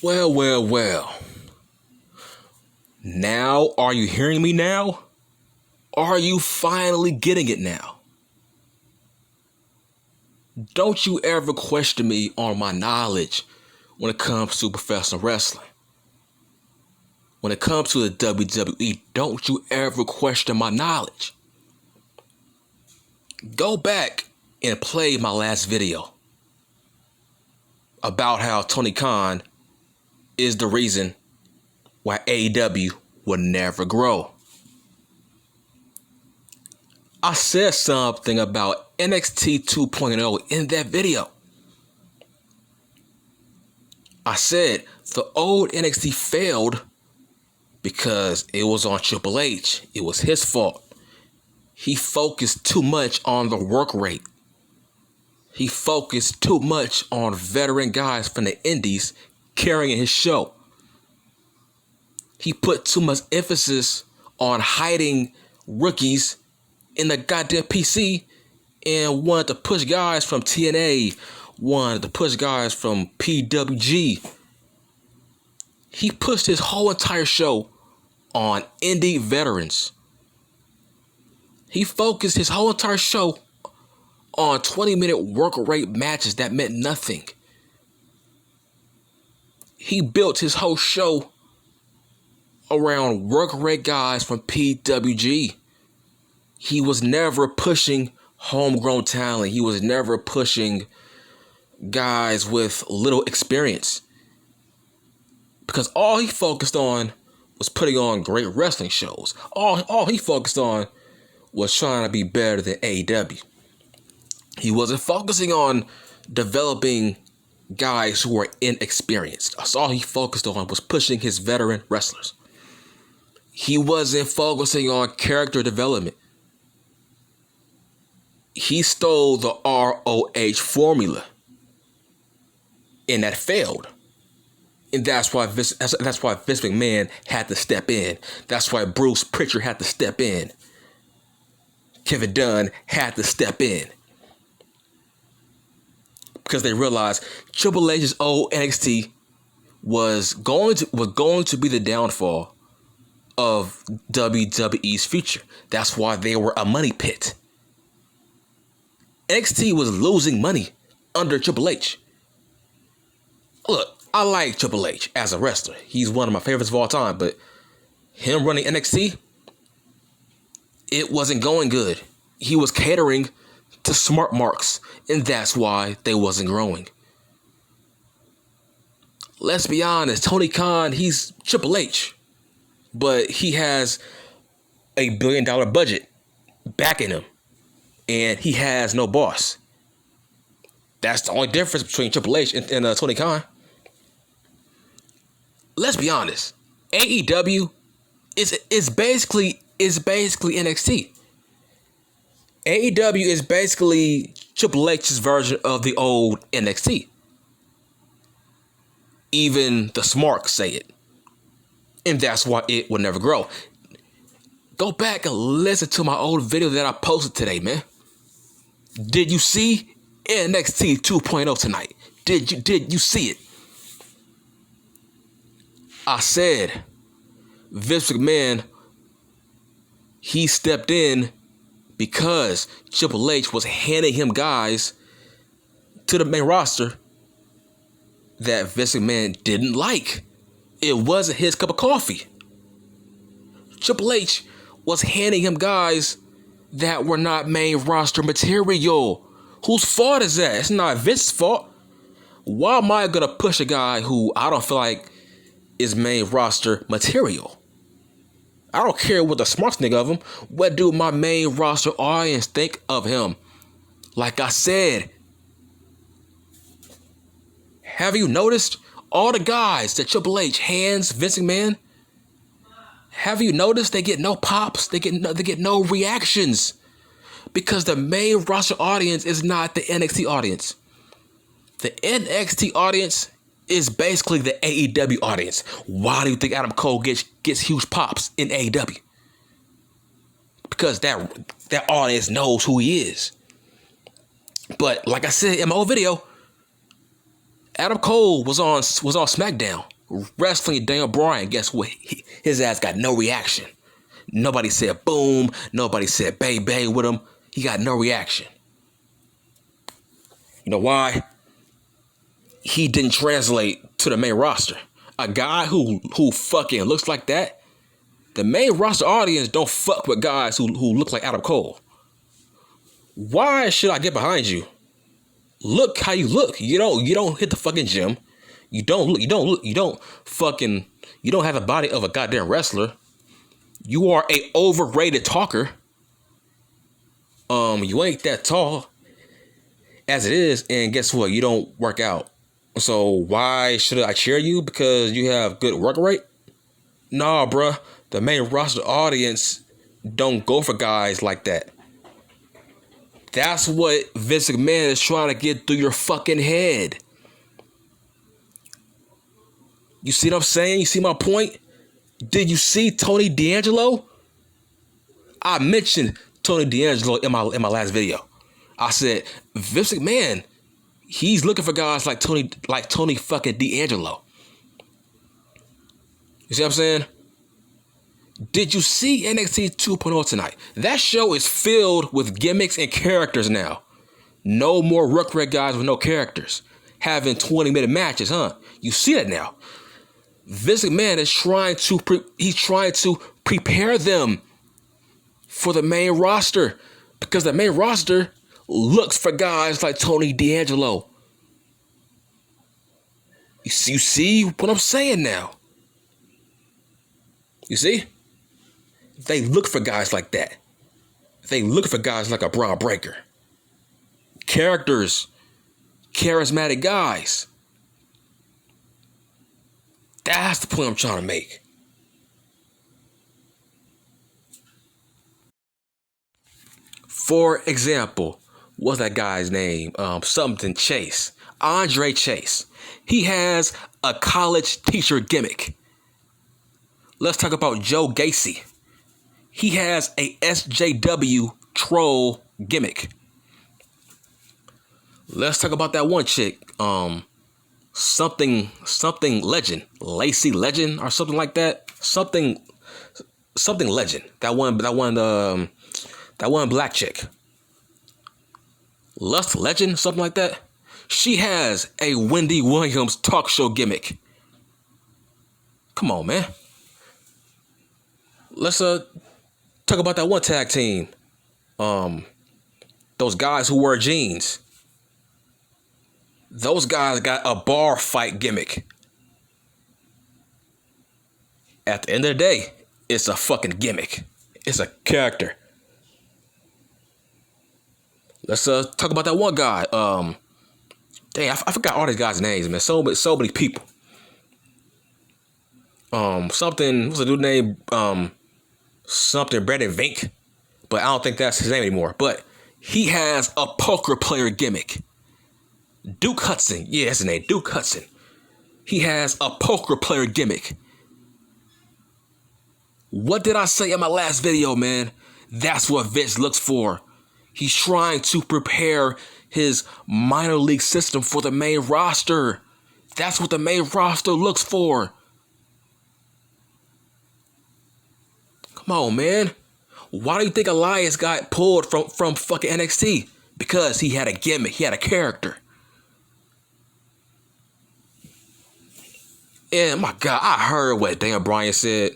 Well, well, well. Now, are you hearing me now? Are you finally getting it now? Don't you ever question me on my knowledge when it comes to professional wrestling. When it comes to the WWE, don't you ever question my knowledge. Go back and play my last video about how Tony Khan is the reason why AEW will never grow. I said something about NXT 2.0 in that video. I said the old NXT failed because it was on Triple H. It was his fault. He focused too much on the work rate. He focused too much on veteran guys from the indies carrying his show. He put too much emphasis on hiding rookies in the goddamn PC and wanted to push guys from TNA, wanted to push guys from PWG. He pushed his whole entire show on indie veterans. He focused his whole entire show on 20-minute work rate matches that meant nothing. He built his whole show around work rate guys from PWG. He was never pushing homegrown talent. He was never pushing guys with little experience. Because all he focused on was putting on great wrestling shows. All he focused on was trying to be better than AEW. He wasn't focusing on developing guys who were inexperienced. That's all he focused on was pushing his veteran wrestlers. He wasn't focusing on character development. He stole the ROH formula, and that failed. And that's why Vince McMahon had to step in. That's why Bruce Pritchard had to step in. Kevin Dunn had to step in. Because they realized Triple H's old NXT was going to be the downfall of WWE's future. That's why they were a money pit. NXT was losing money under Triple H. Look, I like Triple H as a wrestler. He's one of my favorites of all time, but him running NXT, it wasn't going good. He was catering to smart marks, and that's why they wasn't growing. Let's be honest, Tony Khan, he's Triple H, but he has $1 billion budget backing him, and he has no boss. That's the only difference between Triple H and Tony Khan. Let's be honest, AEW is basically NXT. AEW is basically Triple H's version of the old NXT. Even the smarks say it. And that's why it will never grow. Go back and listen to my old video that I posted today, man. Did you see NXT 2.0 tonight? Did you see it? I said Vince McMahon, he stepped in because Triple H was handing him guys to the main roster that Vince McMahon didn't like. It wasn't his cup of coffee. Triple H was handing him guys that were not main roster material. Whose fault is that? It's not Vince's fault. Why am I going to push a guy who I don't feel like is main roster material? I don't care what the smarts think of him. What do my main roster audience think of him? Like I said, have you noticed all the guys that Triple H hands Vince McMahon? Have you noticed they get no pops? They get no reactions because the main roster audience is not the NXT audience. The NXT audience is basically the AEW audience. Why do you think Adam Cole gets huge pops in AEW? Because that audience knows who he is. But like I said in my old video, Adam Cole was on SmackDown wrestling Daniel Bryan. Guess what? His ass got no reaction. Nobody said boom. Nobody said bang bang with him. He got no reaction. You know why? He didn't translate to the main roster. A guy who fucking looks like that, the main roster audience don't fuck with guys who look like Adam Cole. Why should I get behind you? Look how you look. You don't hit the fucking gym. You don't have the body of a goddamn wrestler. You are a overrated talker. You ain't that tall as it is, and guess what? You don't work out. So why should I cheer you? Because you have good work rate? Nah, bruh. The main roster audience don't go for guys like that. That's what Vince McMahon is trying to get through your fucking head. You see what I'm saying? You see my point? Did you see Tony D'Angelo? I mentioned Tony D'Angelo in my last video. I said Vince McMahon, he's looking for guys like Tony fucking D'Angelo. You see what I'm saying? Did you see NXT 2.0 tonight? That show is filled with gimmicks and characters now. No more work rate guys with no characters having 20-minute matches, huh? You see that now. Vince McMahon is trying to prepare them for the main roster, because the main roster looks for guys like Tony D'Angelo. You see what I'm saying now? You see? They look for guys like that. They look for guys like a Braun Breaker. Characters, charismatic guys. That's the point I'm trying to make. For example, what's that guy's name? Something Chase. Andre Chase. He has a college teacher gimmick. Let's talk about Joe Gacy. He has a SJW troll gimmick. Let's talk about that one chick. Something legend. Lacey Legend or something like that. Something legend. That one black chick. Lust Legend, something like that. She has a Wendy Williams talk show gimmick. Come on, man. Let's talk about that one tag team. Those guys who wear jeans. Those guys got a bar fight gimmick. At the end of the day, it's a fucking gimmick. It's a character. Let's talk about that one guy. Dang, I forgot all these guys' names, man. So many people. What's the dude name? Something Brandon Vink, but I don't think that's his name anymore. But he has a poker player gimmick. Duke Hudson, yeah, that's his name, Duke Hudson. He has a poker player gimmick. What did I say in my last video, man? That's what Vince looks for. He's trying to prepare his minor league system for the main roster. That's what the main roster looks for. Come on, man. Why do you think Elias got pulled from fucking NXT? Because he had a gimmick. He had a character. And my God, I heard what Daniel Bryan said.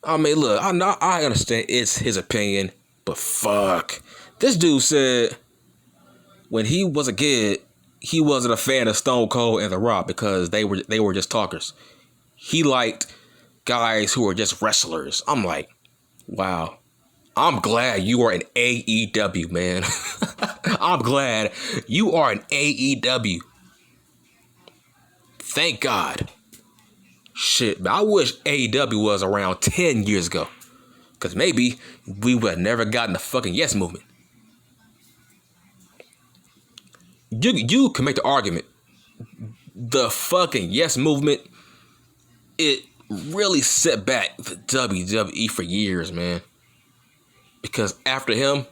I mean, look, I understand it's his opinion, but fuck. This dude said when he was a kid, he wasn't a fan of Stone Cold and The Rock because they were just talkers. He liked guys who are just wrestlers. I'm like, wow. I'm glad you are an AEW, man. I'm glad you are an AEW. Thank God. Shit, man, I wish AEW was around 10 years ago. Because maybe we would have never gotten the fucking Yes Movement. You can make the argument. The fucking Yes Movement, it really set back the WWE for years, man. Because after him,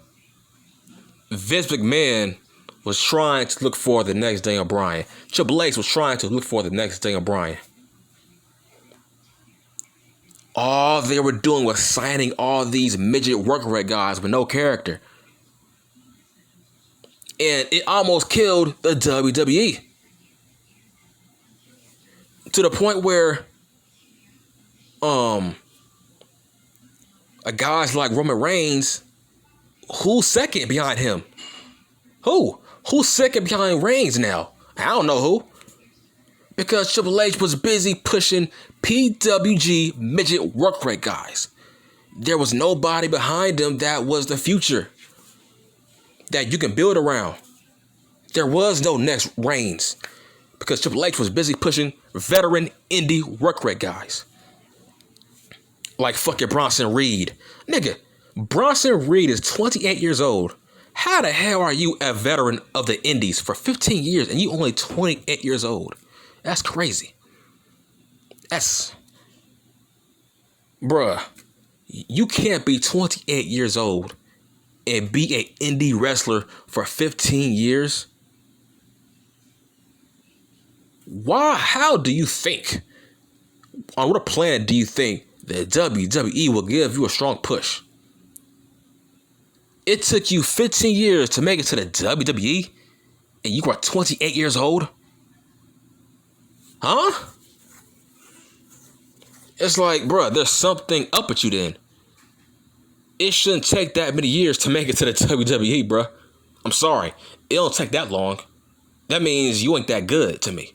Vince McMahon was trying to look for the next Daniel Bryan. Triple H was trying to look for the next Daniel Bryan. All they were doing was signing all these midget work rate guys with no character. And it almost killed the WWE. To the point where a guys like Roman Reigns, who's second behind him? Who's second behind Reigns now? I don't know who. Because Triple H was busy pushing PWG midget work rate guys. There was nobody behind him that was the future that you can build around. There was no next Reigns because Triple H was busy pushing veteran indie work rate guys. Like fucking Bronson Reed. Nigga, Bronson Reed is 28 years old. How the hell are you a veteran of the indies for 15 years and you only 28 years old? That's crazy. Bruh, you can't be 28 years old and be an indie wrestler for 15 years. Why? How do you think? On what planet do you think the WWE will give you a strong push? It took you 15 years to make it to the WWE, and you are 28 years old? Huh? It's like, bruh, there's something up with you then. It shouldn't take that many years to make it to the WWE, bruh. I'm sorry. It don't take that long. That means you ain't that good to me.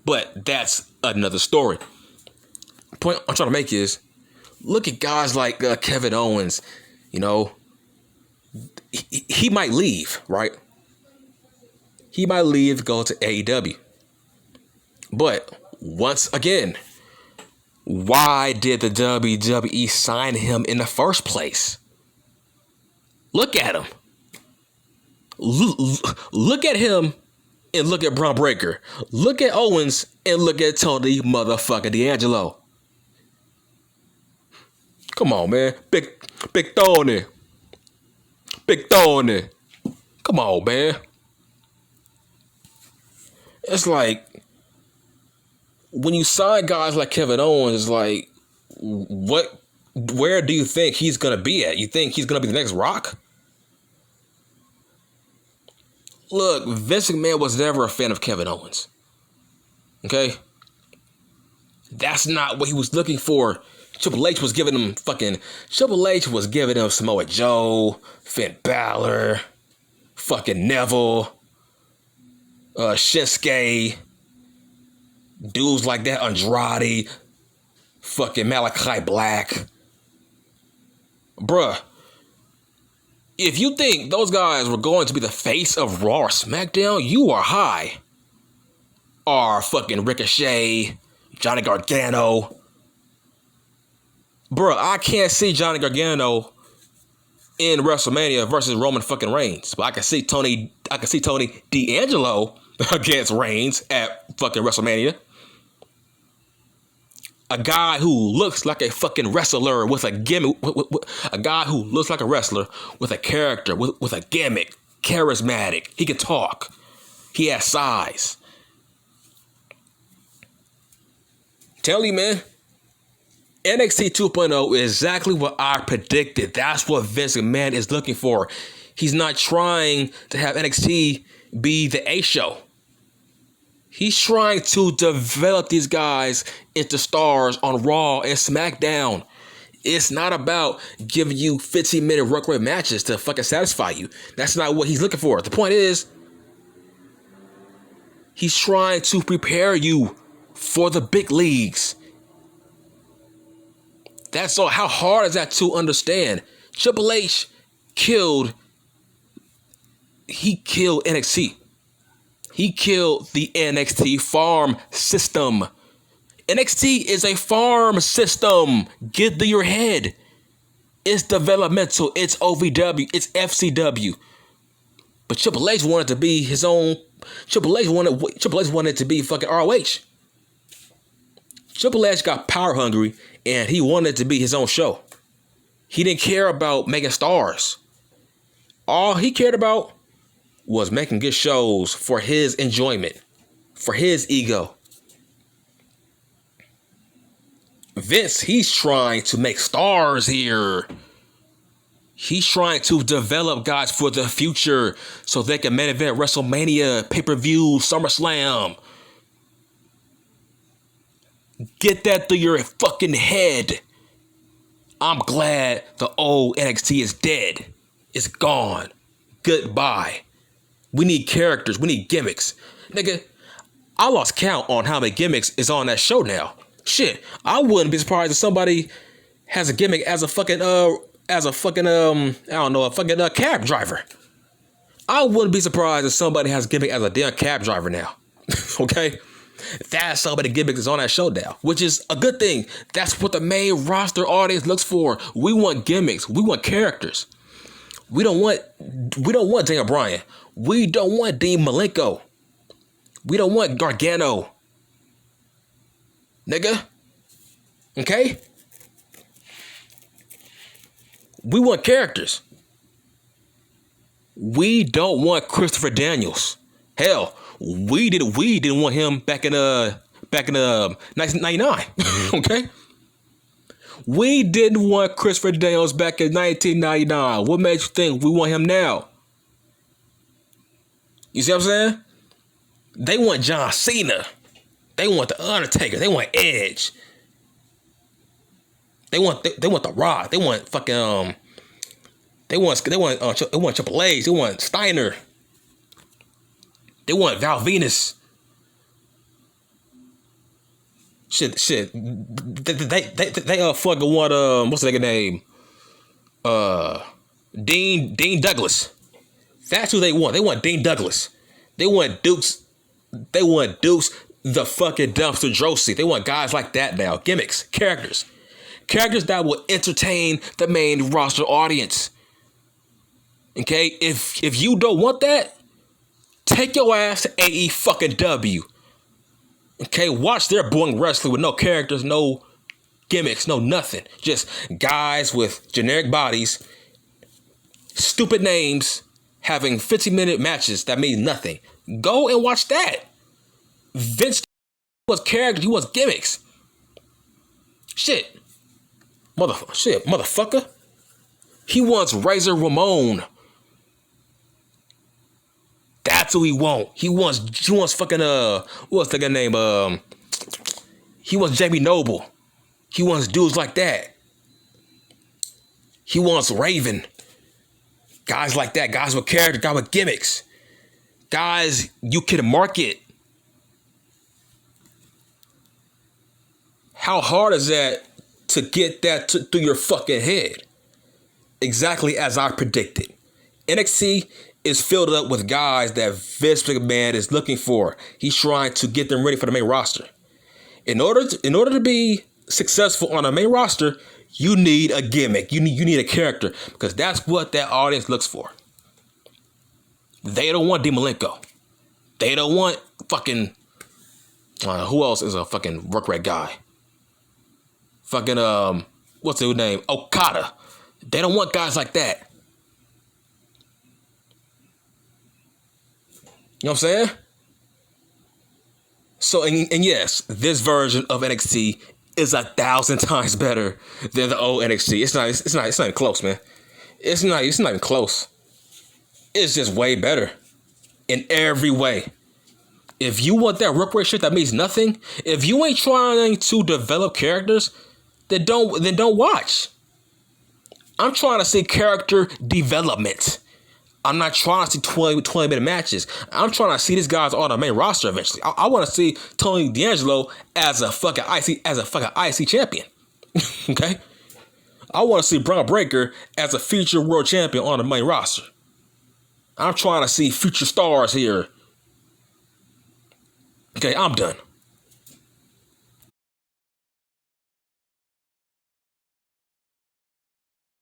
But that's another story. The point I'm trying to make is, look at guys like Kevin Owens. You know, he might leave, right? He might leave, go to AEW. But once again, why did the WWE sign him in the first place? Look at him. Look at him and look at Braun Breaker. Look at Owens and look at Tony motherfucking D'Angelo. Come on, man. Big Tony. Big Tony. Come on, man. It's like, when you sign guys like Kevin Owens, like, where do you think he's going to be at? You think he's going to be the next Rock? Look, Vince McMahon was never a fan of Kevin Owens. Okay? That's not what he was looking for. Triple H was giving him Samoa Joe, Finn Balor, fucking Neville, Shinsuke, dudes like that, Andrade, fucking Malachi Black. Bruh, if you think those guys were going to be the face of Raw or SmackDown, you are high. Or fucking Ricochet, Johnny Gargano. Bruh, I can't see Johnny Gargano in WrestleMania versus Roman fucking Reigns. But I can see Tony D'Angelo against Reigns at fucking WrestleMania. A guy who looks like a fucking wrestler with a gimmick. A guy who looks like a wrestler with a character, with a gimmick. Charismatic. He can talk. He has size. Tell you, man. NXT 2.0 is exactly what I predicted. That's what Vince McMahon is looking for. He's not trying to have NXT be the A show. He's trying to develop these guys into stars on Raw and SmackDown. It's not about giving you 15-minute work rate matches to fucking satisfy you. That's not what he's looking for. The point is, he's trying to prepare you for the big leagues. That's all. How hard is that to understand? Triple H killed NXT. He killed the NXT farm system. NXT is a farm system. Get to your head. It's developmental. It's OVW. It's FCW. But Triple H wanted to be his own. Triple H wanted to be fucking ROH. Triple H got power hungry and he wanted to be his own show. He didn't care about making stars. All he cared about was making good shows for his enjoyment, for his ego. Vince, he's trying to make stars here. He's trying to develop guys for the future so they can main event WrestleMania, pay-per-view, SummerSlam. Get that through your fucking head. I'm glad the old NXT is dead. It's gone. Goodbye. We need characters. We need gimmicks. Nigga, I lost count on how many gimmicks is on that show now. Shit, I wouldn't be surprised if somebody has a gimmick as a fucking cab driver. I wouldn't be surprised if somebody has a gimmick as a damn cab driver now. Okay? That's how many gimmicks is on that show now, which is a good thing. That's what the main roster audience looks for. We want gimmicks. We want characters. We don't want Daniel Bryan. We don't want Dean Malenko. We don't want Gargano. Nigga. Okay? We want characters. We don't want Christopher Daniels. Hell, we didn't want him back in 1999. Okay? We didn't want Christopher Daniels back in 1999. What made you think we want him now? You see what I'm saying? They want John Cena. They want The Undertaker. They want Edge. They want The Rock. They want fucking they want Triple H. They want Steiner. They want Val Venus. Shit. They fucking want what's the nigga name? Dean Douglas. That's who they want. They want Dean Douglas. They want Dukes. They want Dukes the fucking dumpster Drosy. They want guys like that now. Gimmicks, characters that will entertain the main roster audience. Okay, if you don't want that, take your ass to AEW. Okay, watch their boring wrestling with no characters, no gimmicks, no nothing. Just guys with generic bodies, stupid names, having 50-minute matches that mean nothing. Go and watch that. Vince was characters, he was gimmicks. Motherfucker. He wants Razor Ramon. That's who he wants. He wants fucking what's the guy name? He wants Jamie Noble. He wants dudes like that. He wants Raven. Guys like that, guys with character, guys with gimmicks. Guys you can market. How hard is that to get that through your fucking head? Exactly as I predicted. NXT is filled up with guys that Vince McMahon is looking for. He's trying to get them ready for the main roster. In order to be successful on a main roster, you need a gimmick. You need a character, because that's what that audience looks for. They don't want Dean Malenko. They don't want fucking who else is a fucking work rate guy? Fucking what's his name? Okada. They don't want guys like that. You know what I'm saying? So, and yes, this version of NXT is 1,000 times better than the old NXT. It's not even close, man. It's not even close. It's just way better in every way. If you want that work rate shit that means nothing, if you ain't trying to develop characters, then don't watch. I'm trying to see character development. I'm not trying to see 20-minute matches. I'm trying to see these guys on the main roster eventually. I want to see Tony D'Angelo as a fucking IC champion. Okay? I want to see Braun Breaker as a future world champion on the main roster. I'm trying to see future stars here. Okay, I'm done.